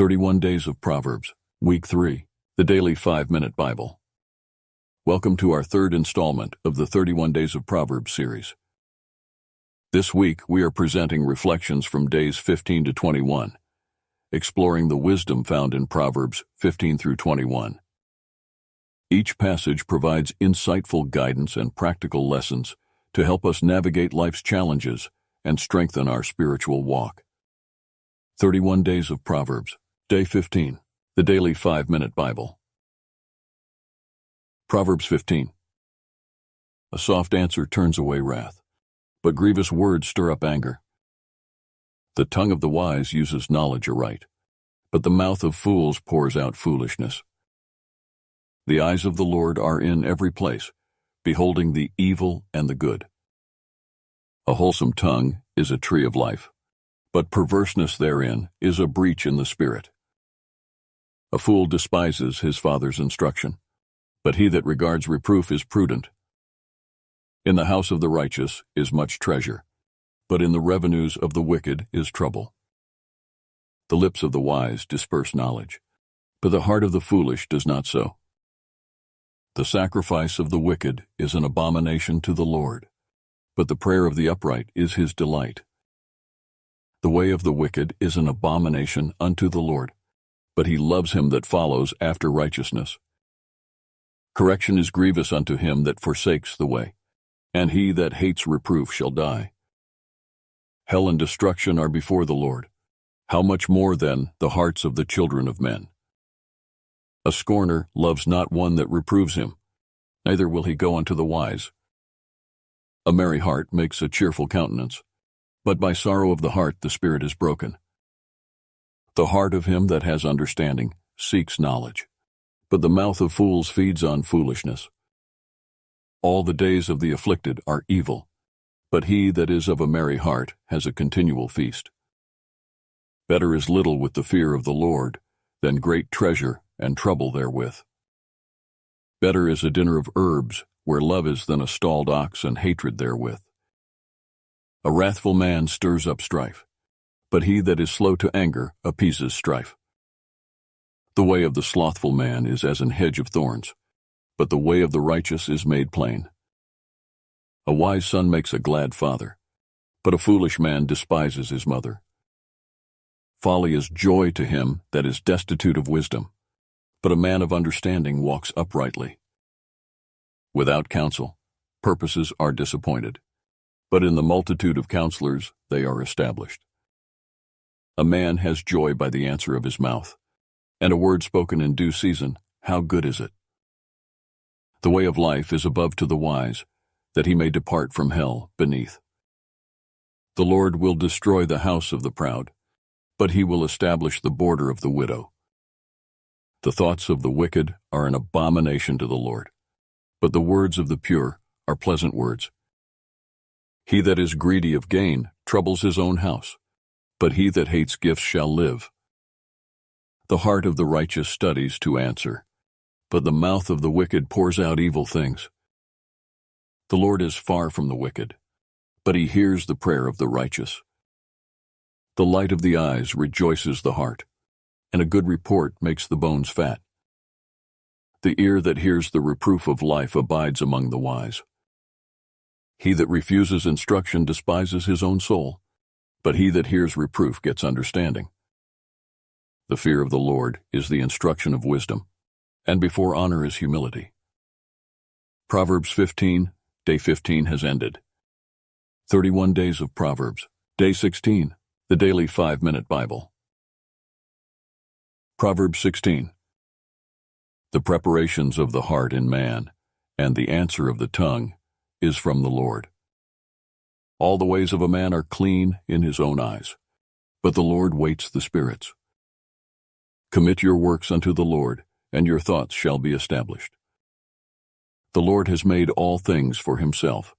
31 Days of Proverbs, Week 3, the Daily 5-Minute Bible. Welcome to our third installment of the 31 Days of Proverbs series. This week we are presenting reflections from days 15 to 21, exploring the wisdom found in Proverbs 15 through 21. Each passage provides insightful guidance and practical lessons to help us navigate life's challenges and strengthen our spiritual walk. 31 Days of Proverbs, Day 15, the Daily 5-Minute Bible. Proverbs 15. A soft answer turns away wrath, but grievous words stir up anger. The tongue of the wise uses knowledge aright, but the mouth of fools pours out foolishness. The eyes of the Lord are in every place, beholding the evil and the good. A wholesome tongue is a tree of life, but perverseness therein is a breach in the spirit. A fool despises his father's instruction, but he that regards reproof is prudent. In the house of the righteous is much treasure, but in the revenues of the wicked is trouble. The lips of the wise disperse knowledge, but the heart of the foolish does not so. The sacrifice of the wicked is an abomination to the Lord, but the prayer of the upright is his delight. The way of the wicked is an abomination unto the Lord, but he loves him that follows after righteousness. Correction is grievous unto him that forsakes the way, and he that hates reproof shall die. Hell and destruction are before the Lord. How much more, then, the hearts of the children of men? A scorner loves not one that reproves him, neither will he go unto the wise. A merry heart makes a cheerful countenance, but by sorrow of the heart the spirit is broken. The heart of him that has understanding seeks knowledge, but the mouth of fools feeds on foolishness. All the days of the afflicted are evil, but he that is of a merry heart has a continual feast. Better is little with the fear of the Lord than great treasure and trouble therewith. Better is a dinner of herbs where love is than a stalled ox and hatred therewith. A wrathful man stirs up strife, but he that is slow to anger appeases strife. The way of the slothful man is as an hedge of thorns, but the way of the righteous is made plain. A wise son makes a glad father, but a foolish man despises his mother. Folly is joy to him that is destitute of wisdom, but a man of understanding walks uprightly. Without counsel, purposes are disappointed, but in the multitude of counselors they are established. A man has joy by the answer of his mouth, and a word spoken in due season, how good is it? The way of life is above to the wise, that he may depart from hell beneath. The Lord will destroy the house of the proud, but he will establish the border of the widow. The thoughts of the wicked are an abomination to the Lord, but the words of the pure are pleasant words. He that is greedy of gain troubles his own house, but he that hates gifts shall live. The heart of the righteous studies to answer, but the mouth of the wicked pours out evil things. The Lord is far from the wicked, but he hears the prayer of the righteous. The light of the eyes rejoices the heart, and a good report makes the bones fat. The ear that hears the reproof of life abides among the wise. He that refuses instruction despises his own soul, but he that hears reproof gets understanding. The fear of the Lord is the instruction of wisdom, and before honor is humility. Proverbs 15, Day 15 has ended. 31 Days of Proverbs, Day 16, the Daily 5-Minute Bible. Proverbs 16. The preparations of the heart in man, and the answer of the tongue, is from the Lord. All the ways of a man are clean in his own eyes, but the Lord weights the spirits. Commit your works unto the Lord, and your thoughts shall be established. The Lord has made all things for himself,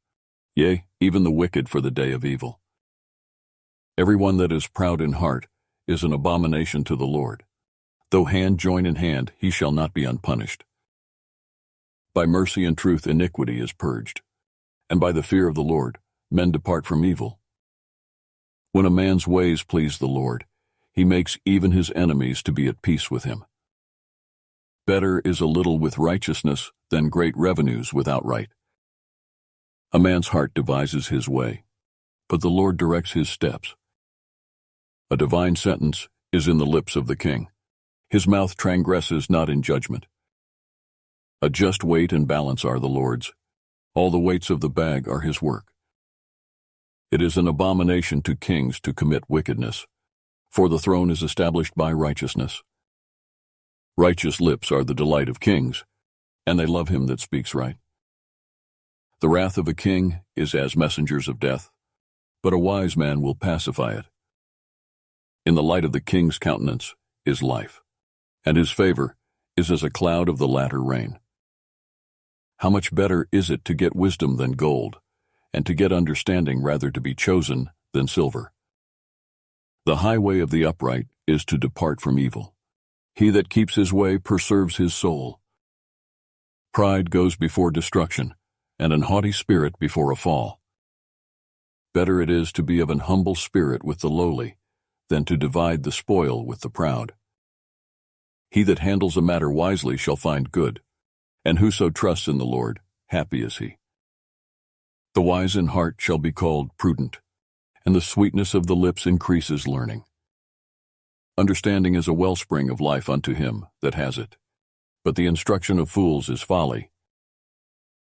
yea, even the wicked for the day of evil. Every one that is proud in heart is an abomination to the Lord. Though hand join in hand, he shall not be unpunished. By mercy and truth iniquity is purged, and by the fear of the Lord men depart from evil. When a man's ways please the Lord, He makes even his enemies to be at peace with him. Better is a little with righteousness than great revenues without right. A man's heart devises his way, but the Lord directs his steps. A divine sentence is in the lips of the king. His mouth transgresses not in judgment. A just weight and balance are the Lord's. All the weights of the bag are his work. It is an abomination to kings to commit wickedness, for the throne is established by righteousness. Righteous lips are the delight of kings, and they love him that speaks right. The wrath of a king is as messengers of death, but a wise man will pacify it. In the light of the king's countenance is life, and his favor is as a cloud of the latter rain. How much better is it to get wisdom than gold, and to get understanding rather to be chosen than silver. The highway of the upright is to depart from evil. He that keeps his way preserves his soul. Pride goes before destruction, and an haughty spirit before a fall. Better it is to be of an humble spirit with the lowly, than to divide the spoil with the proud. He that handles a matter wisely shall find good, and whoso trusts in the Lord, happy is he. The wise in heart shall be called prudent, and the sweetness of the lips increases learning. Understanding is a wellspring of life unto him that has it, but the instruction of fools is folly.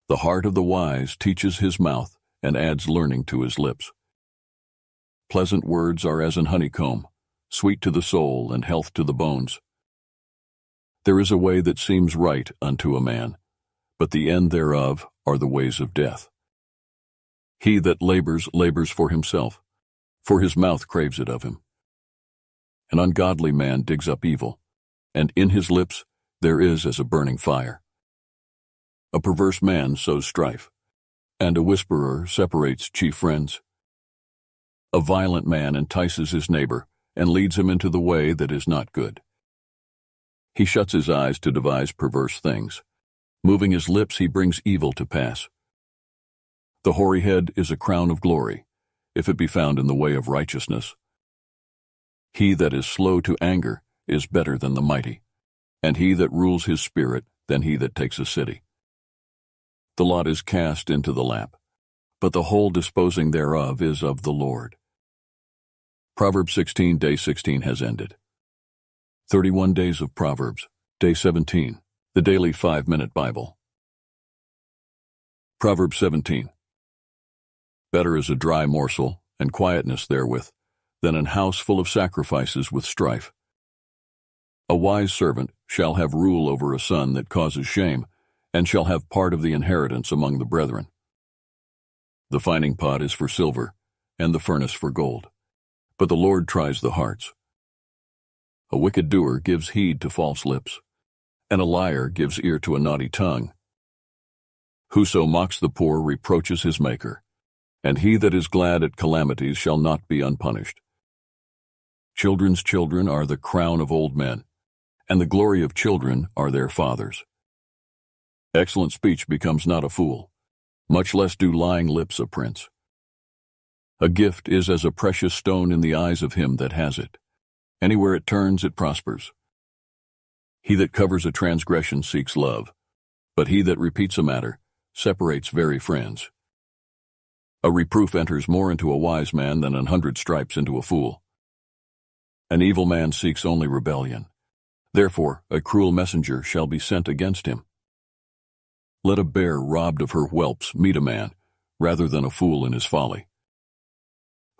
The heart of the wise teaches his mouth and adds learning to his lips. Pleasant words are as an honeycomb, sweet to the soul and health to the bones. There is a way that seems right unto a man, but the end thereof are the ways of death. He that labors, labors for himself, for his mouth craves it of him. An ungodly man digs up evil, and in his lips there is as a burning fire. A perverse man sows strife, and a whisperer separates chief friends. A violent man entices his neighbor, and leads him into the way that is not good. He shuts his eyes to devise perverse things. Moving his lips he brings evil to pass. The hoary head is a crown of glory, if it be found in the way of righteousness. He that is slow to anger is better than the mighty, and he that rules his spirit than he that takes a city. The lot is cast into the lap, but the whole disposing thereof is of the Lord. Proverbs 16, day 16 has ended. 31 Days of Proverbs, day 17, the daily 5-minute Bible. Proverbs 17. Better is a dry morsel, and quietness therewith, than an house full of sacrifices with strife. A wise servant shall have rule over a son that causes shame, and shall have part of the inheritance among the brethren. The fining pot is for silver, and the furnace for gold, but the Lord tries the hearts. A wicked doer gives heed to false lips, and a liar gives ear to a naughty tongue. Whoso mocks the poor reproaches his Maker, and he that is glad at calamities shall not be unpunished. Children's children are the crown of old men, and the glory of children are their fathers. Excellent speech becomes not a fool, much less do lying lips a prince. A gift is as a precious stone in the eyes of him that has it. Anywhere it turns, it prospers. He that covers a transgression seeks love, but he that repeats a matter separates very friends. A reproof enters more into a wise man than 100 stripes into a fool. An evil man seeks only rebellion. Therefore, a cruel messenger shall be sent against him. Let a bear robbed of her whelps meet a man, rather than a fool in his folly.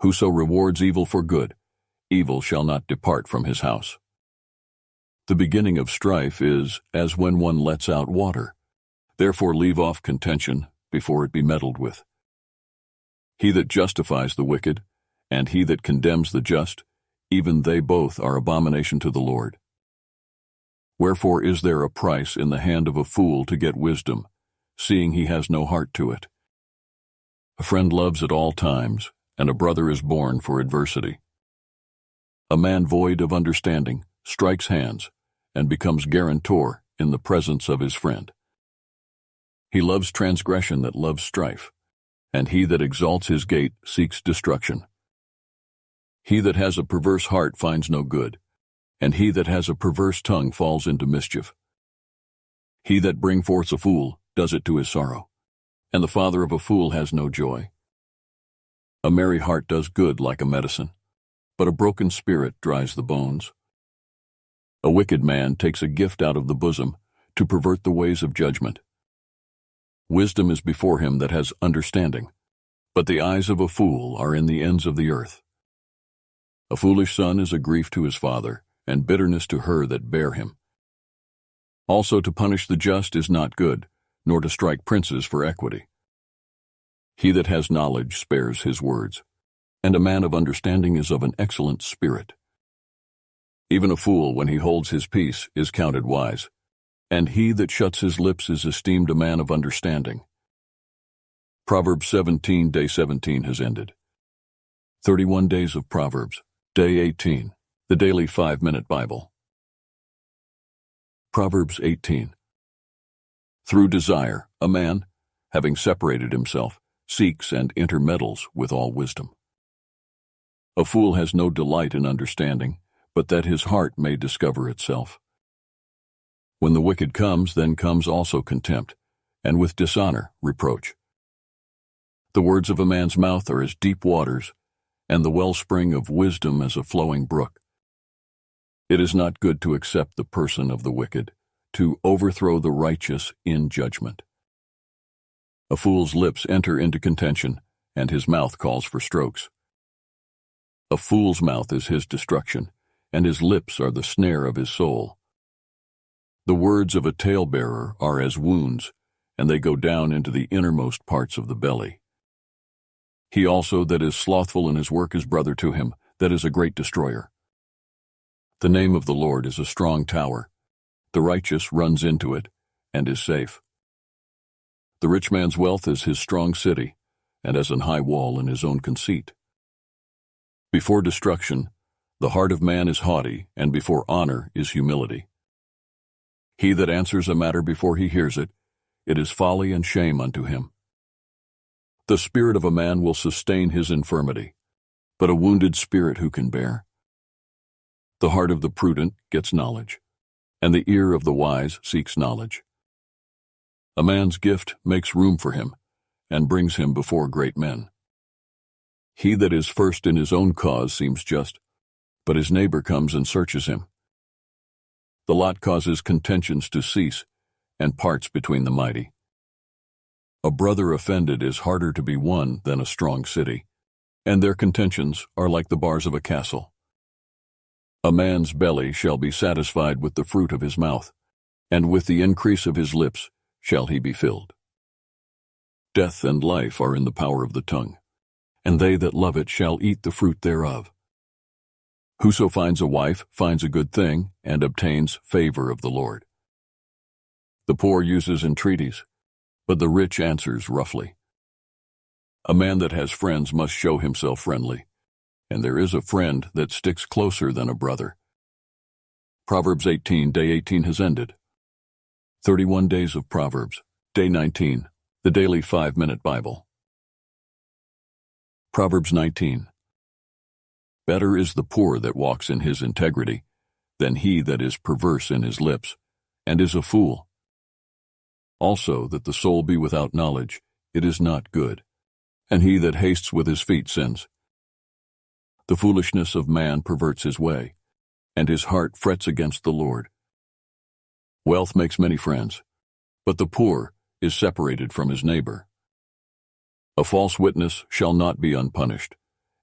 Whoso rewards evil for good, evil shall not depart from his house. The beginning of strife is as when one lets out water. Therefore leave off contention before it be meddled with. He that justifies the wicked, and he that condemns the just, even they both are abomination to the Lord. Wherefore is there a price in the hand of a fool to get wisdom, seeing he has no heart to it? A friend loves at all times, and a brother is born for adversity. A man void of understanding strikes hands, and becomes guarantor in the presence of his friend. He loves transgression that loves strife, and he that exalts his gate seeks destruction. He that has a perverse heart finds no good, and he that has a perverse tongue falls into mischief. He that bring forth a fool does it to his sorrow, and the father of a fool has no joy. A merry heart does good like a medicine, but a broken spirit dries the bones. A wicked man takes a gift out of the bosom to pervert the ways of judgment. Wisdom is before him that has understanding, but the eyes of a fool are in the ends of the earth. A foolish son is a grief to his father, and bitterness to her that bare him. Also to punish the just is not good, nor to strike princes for equity. He that has knowledge spares his words, and a man of understanding is of an excellent spirit. Even a fool, when he holds his peace, is counted wise, and he that shuts his lips is esteemed a man of understanding. Proverbs 17, day 17 has ended. 31 Days of Proverbs, day 18, the daily 5-minute Bible. Proverbs 18. Through desire, a man, having separated himself, seeks and intermeddles with all wisdom. A fool has no delight in understanding, but that his heart may discover itself. When the wicked comes, then comes also contempt, and with dishonor, reproach. The words of a man's mouth are as deep waters, and the wellspring of wisdom as a flowing brook. It is not good to accept the person of the wicked, to overthrow the righteous in judgment. A fool's lips enter into contention, and his mouth calls for strokes. A fool's mouth is his destruction, and his lips are the snare of his soul. The words of a talebearer are as wounds, and they go down into the innermost parts of the belly. He also that is slothful in his work is brother to him, that is a great destroyer. The name of the Lord is a strong tower. The righteous runs into it, and is safe. The rich man's wealth is his strong city, and as an high wall in his own conceit. Before destruction, the heart of man is haughty, and before honor is humility. He that answers a matter before he hears it, it is folly and shame unto him. The spirit of a man will sustain his infirmity, but a wounded spirit who can bear? The heart of the prudent gets knowledge, and the ear of the wise seeks knowledge. A man's gift makes room for him, and brings him before great men. He that is first in his own cause seems just, but his neighbor comes and searches him. The lot causes contentions to cease, and parts between the mighty. A brother offended is harder to be won than a strong city, and their contentions are like the bars of a castle. A man's belly shall be satisfied with the fruit of his mouth, and with the increase of his lips shall he be filled. Death and life are in the power of the tongue, and they that love it shall eat the fruit thereof. Whoso finds a wife finds a good thing, and obtains favor of the Lord. The poor uses entreaties, but the rich answers roughly. A man that has friends must show himself friendly, and there is a friend that sticks closer than a brother. Proverbs 18, day 18 has ended. 31 Days of Proverbs, day 19, the daily 5-minute Bible. Proverbs 19. Better is the poor that walks in his integrity than he that is perverse in his lips, and is a fool. Also that the soul be without knowledge, it is not good, and he that hastes with his feet sins. The foolishness of man perverts his way, and his heart frets against the Lord. Wealth makes many friends, but the poor is separated from his neighbor. A false witness shall not be unpunished,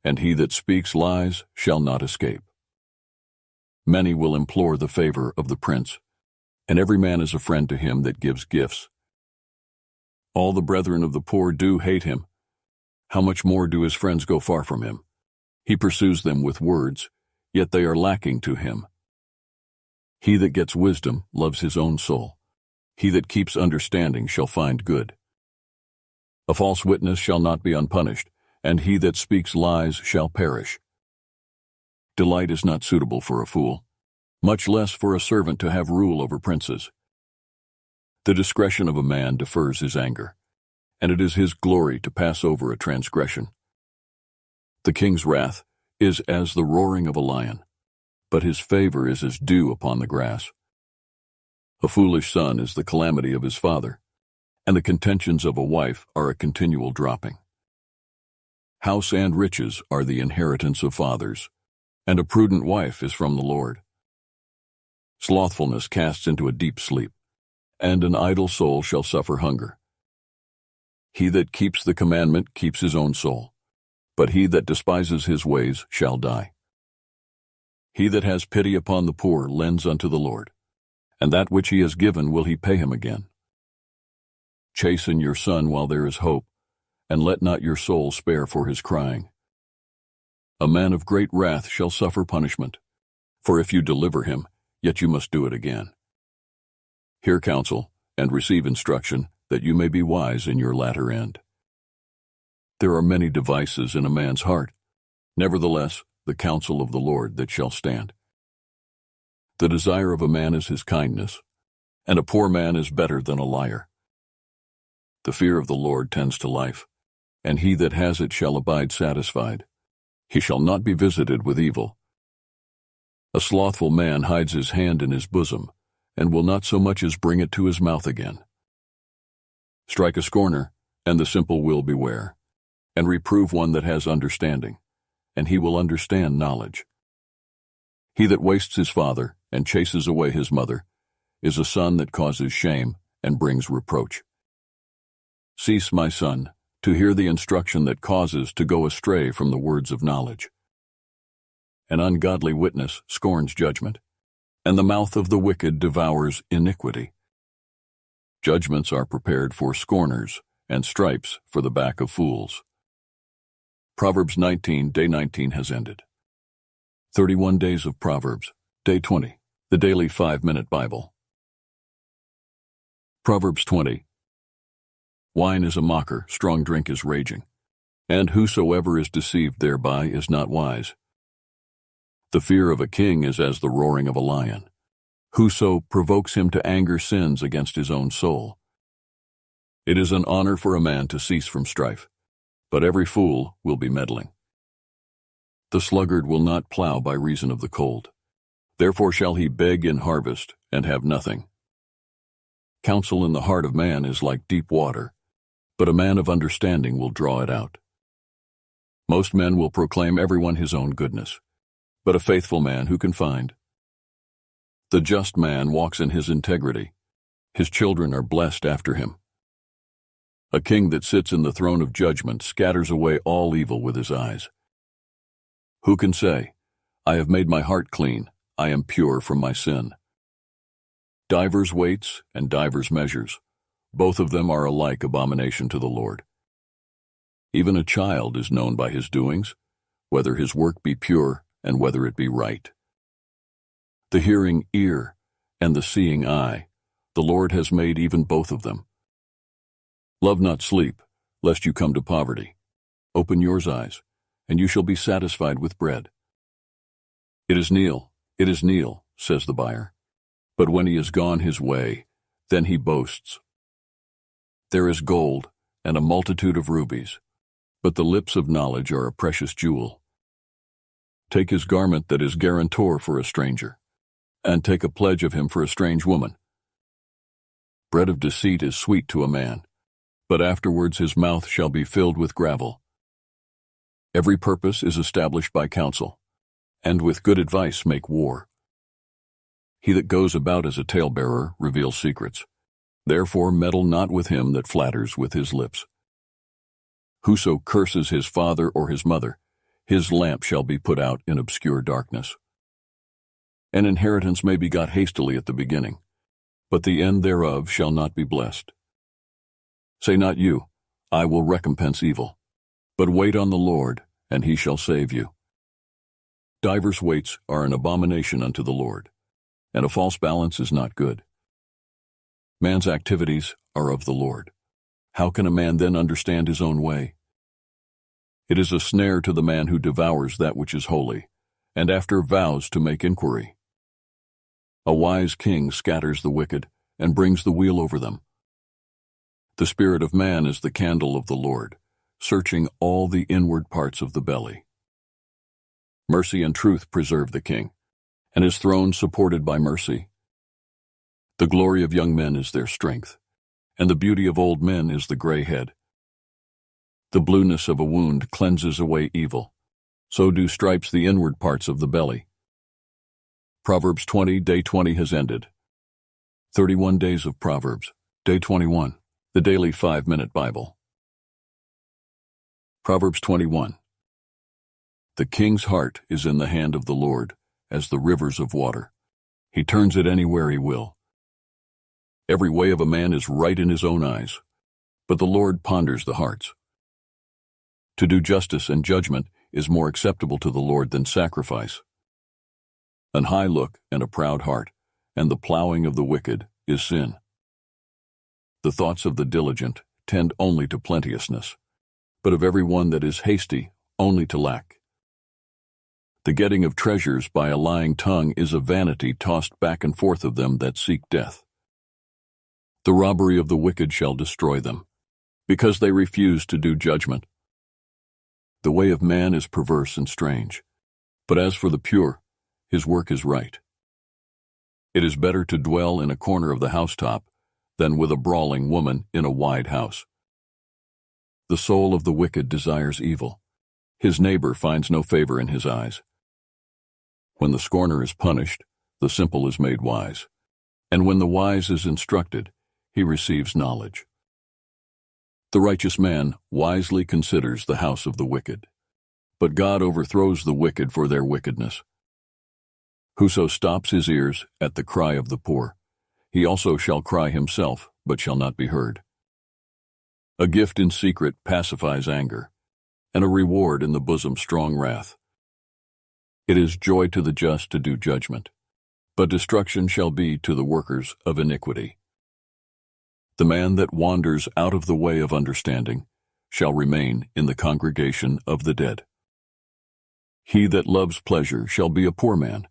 and he that speaks lies shall not escape. Many will implore the favor of the prince, and every man is a friend to him that gives gifts. All the brethren of the poor do hate him. How much more do his friends go far from him? He pursues them with words, yet they are lacking to him. He that gets wisdom loves his own soul. He that keeps understanding shall find good. A false witness shall not be unpunished, and he that speaks lies shall perish. Delight is not suitable for a fool, much less for a servant to have rule over princes. The discretion of a man defers his anger, and it is his glory to pass over a transgression. The king's wrath is as the roaring of a lion, but his favor is as dew upon the grass. A foolish son is the calamity of his father, and the contentions of a wife are a continual dropping. House and riches are the inheritance of fathers, and a prudent wife is from the Lord. Slothfulness casts into a deep sleep, and an idle soul shall suffer hunger. He that keeps the commandment keeps his own soul, but he that despises his ways shall die. He that has pity upon the poor lends unto the Lord, and that which he has given will he pay him again. Chasten your son while there is hope, and let not your soul spare for his crying. A man of great wrath shall suffer punishment, for if you deliver him, yet you must do it again. Hear counsel, and receive instruction, that you may be wise in your latter end. There are many devices in a man's heart, nevertheless the counsel of the Lord that shall stand. The desire of a man is his kindness, and a poor man is better than a liar. The fear of the Lord tends to life, and he that has it shall abide satisfied. He shall not be visited with evil. A slothful man hides his hand in his bosom, and will not so much as bring it to his mouth again. Strike a scorner, and the simple will beware, and reprove one that has understanding, and he will understand knowledge. He that wastes his father and chases away his mother is a son that causes shame and brings reproach. Cease, my son, to hear the instruction that causes to go astray from the words of knowledge. An ungodly witness scorns judgment, and the mouth of the wicked devours iniquity. Judgments are prepared for scorners, and stripes for the back of fools. Proverbs 19, Day 19 has ended. 31 Days of Proverbs, Day 20, the Daily 5-Minute Bible. Proverbs 20. Wine is a mocker, strong drink is raging, and whosoever is deceived thereby is not wise. The fear of a king is as the roaring of a lion. Whoso provokes him to anger sins against his own soul. It is an honor for a man to cease from strife, but every fool will be meddling. The sluggard will not plow by reason of the cold. Therefore shall he beg in harvest and have nothing. Counsel in the heart of man is like deep water, but a man of understanding will draw it out. Most men will proclaim everyone his own goodness, but a faithful man who can find? The just man walks in his integrity. His children are blessed after him. A king that sits in the throne of judgment scatters away all evil with his eyes. Who can say, I have made my heart clean, I am pure from my sin? Divers weights and divers measures, both of them are alike abomination to the Lord. Even a child is known by his doings, whether his work be pure and whether it be right. The hearing ear and the seeing eye, the Lord has made even both of them. Love not sleep, lest you come to poverty. Open yours eyes, and you shall be satisfied with bread. It is Neil, says the buyer, but when he is gone his way, then he boasts. There is gold and a multitude of rubies, but the lips of knowledge are a precious jewel. Take his garment that is guarantor for a stranger, and take a pledge of him for a strange woman. Bread of deceit is sweet to a man, but afterwards his mouth shall be filled with gravel. Every purpose is established by counsel, and with good advice make war. He that goes about as a talebearer reveals secrets. Therefore meddle not with him that flatters with his lips. Whoso curses his father or his mother, his lamp shall be put out in obscure darkness. An inheritance may be got hastily at the beginning, but the end thereof shall not be blessed. Say not you, I will recompense evil, but wait on the Lord, and he shall save you. Divers weights are an abomination unto the Lord, and a false balance is not good. Man's activities are of the Lord. How can a man then understand his own way? It is a snare to the man who devours that which is holy, and after vows to make inquiry. A wise king scatters the wicked, and brings the wheel over them. The spirit of man is the candle of the Lord, searching all the inward parts of the belly. Mercy and truth preserve the king, and his throne supported by mercy. The glory of young men is their strength, and the beauty of old men is the gray head. The blueness of a wound cleanses away evil, so do stripes the inward parts of the belly. Proverbs 20, Day 20 has ended. 31 Days of Proverbs, Day 21, the Daily 5-Minute Bible. Proverbs 21. The king's heart is in the hand of the Lord, as the rivers of water. He turns it anywhere he will. Every way of a man is right in his own eyes, but the Lord ponders the hearts. To do justice and judgment is more acceptable to the Lord than sacrifice. An high look and a proud heart, and the plowing of the wicked is sin. The thoughts of the diligent tend only to plenteousness, but of every one that is hasty only to lack. The getting of treasures by a lying tongue is a vanity tossed back and forth of them that seek death. The robbery of the wicked shall destroy them, because they refuse to do judgment. The way of man is perverse and strange, but as for the pure, his work is right. It is better to dwell in a corner of the housetop than with a brawling woman in a wide house. The soul of the wicked desires evil. His neighbor finds no favor in his eyes. When the scorner is punished, the simple is made wise, and when the wise is instructed, he receives knowledge. The righteous man wisely considers the house of the wicked, but God overthrows the wicked for their wickedness. Whoso stops his ears at the cry of the poor, he also shall cry himself, but shall not be heard. A gift in secret pacifies anger, and a reward in the bosom strong wrath. It is joy to the just to do judgment, but destruction shall be to the workers of iniquity. The man that wanders out of the way of understanding shall remain in the congregation of the dead. He that loves pleasure shall be a poor man.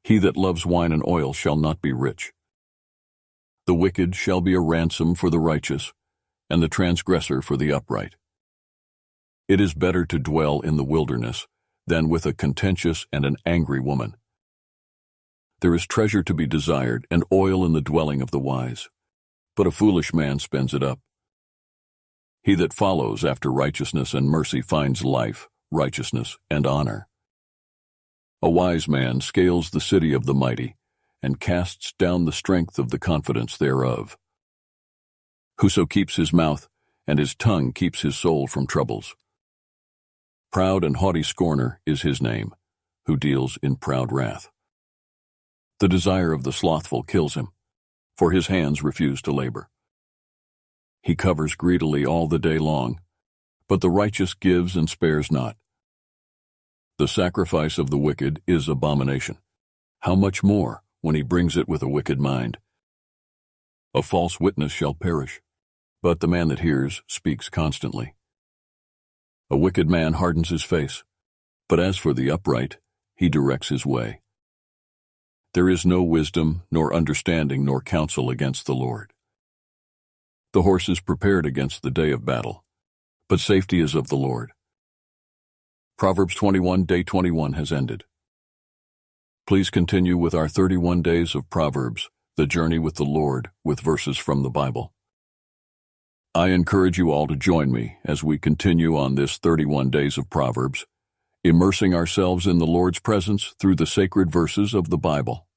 He that loves wine and oil shall not be rich. The wicked shall be a ransom for the righteous, and the transgressor for the upright. It is better to dwell in the wilderness than with a contentious and an angry woman. There is treasure to be desired and oil in the dwelling of the wise, but a foolish man spends it up. He that follows after righteousness and mercy finds life, righteousness, and honor. A wise man scales the city of the mighty, and casts down the strength of the confidence thereof. Whoso keeps his mouth, and his tongue keeps his soul from troubles. Proud and haughty scorner is his name, who deals in proud wrath. The desire of the slothful kills him, for his hands refuse to labor. He covers greedily all the day long, but the righteous gives and spares not. The sacrifice of the wicked is abomination. How much more when he brings it with a wicked mind? A false witness shall perish, but the man that hears speaks constantly. A wicked man hardens his face, but as for the upright, he directs his way. There is no wisdom, nor understanding, nor counsel against the Lord. The horse is prepared against the day of battle, but safety is of the Lord. Proverbs 21, Day 21 has ended. Please continue with our 31 Days of Proverbs, the journey with the Lord, with verses from the Bible. I encourage you all to join me as we continue on this 31 Days of Proverbs, immersing ourselves in the Lord's presence through the sacred verses of the Bible.